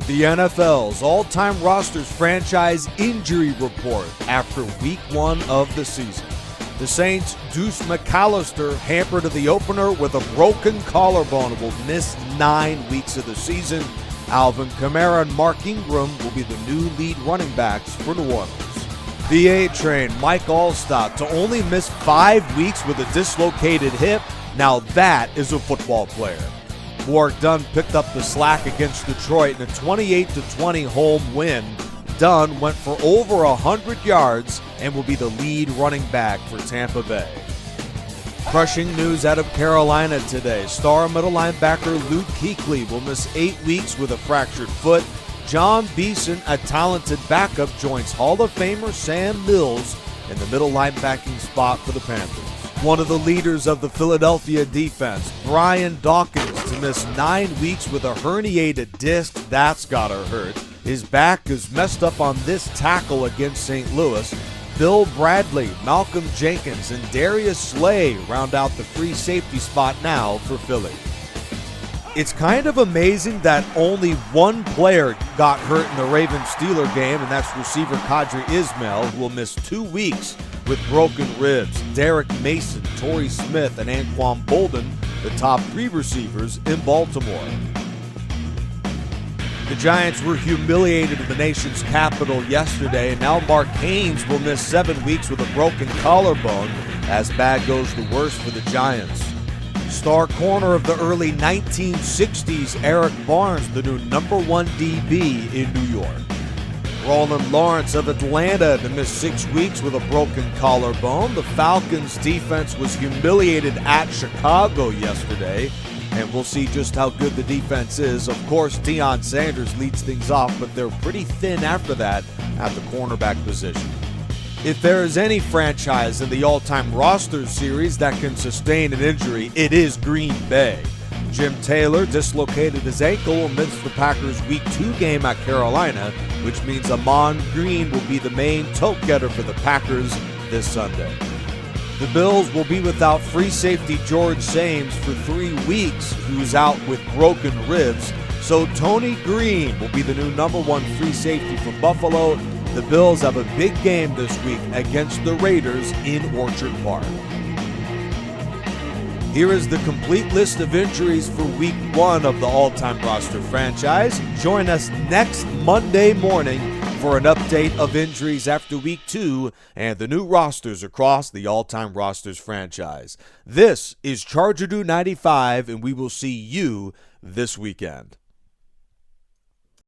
The NFL's all-time rosters franchise injury report after week 1 of the season. The Saints' Deuce McAllister hampered in the opener with a broken collarbone and will miss 9 weeks of the season. Alvin Kamara and Mark Ingram will be the new lead running backs for New Orleans. The A-Train, Mike Allstott, to only miss 5 weeks with a dislocated hip. Now that is a football player. Warwick Dunn picked up the slack against Detroit in a 28-20 home win. Dunn went for over 100 yards and will be the lead running back for Tampa Bay. Crushing news out of Carolina today. Star middle linebacker Luke Kuechly will miss 8 weeks with a fractured foot. John Beeson, a talented backup, joins Hall of Famer Sam Mills in the middle linebacking spot for the Panthers. One of the leaders of the Philadelphia defense, Brian Dawkins, to miss 9 weeks with a herniated disc. That's gotta hurt. His back is messed up on this tackle against St. Louis. Bill Bradley, Malcolm Jenkins, and Darius Slay round out the free safety spot now for Philly. It's kind of amazing that only one player got hurt in the Ravens-Steelers game, and that's receiver Kadri Ismail, who will miss 2 weeks with broken ribs. Derek Mason, Torrey Smith, and Anquan Bolden, the top 3 receivers in Baltimore. The Giants were humiliated in the nation's capital yesterday, and now Mark Haynes will miss 7 weeks with a broken collarbone as bad goes the worse for the Giants. Star corner of the early 1960s, Eric Barnes, the new #1 DB in New York. Roland Lawrence of Atlanta to miss 6 weeks with a broken collarbone. The Falcons' defense was humiliated at Chicago yesterday, and we'll see just how good the defense is. Of course, Deion Sanders leads things off, but they're pretty thin after that at the cornerback position. If there is any franchise in the all-time roster series that can sustain an injury, it is Green Bay. Jim Taylor dislocated his ankle amidst the Packers' Week 2 game at Carolina, which means Amon Green will be the main tote getter for the Packers this Sunday. The Bills will be without free safety George Sames for 3 weeks, who's out with broken ribs. So Tony Green will be the new #1 free safety for Buffalo. The Bills have a big game this week against the Raiders in Orchard Park. Here is the complete list of injuries for Week 1 of the all-time roster franchise. Join us next Monday morning for an update of injuries after Week 2 and the new rosters across the all-time rosters franchise. This is Charger Do 95, and we will see you this weekend.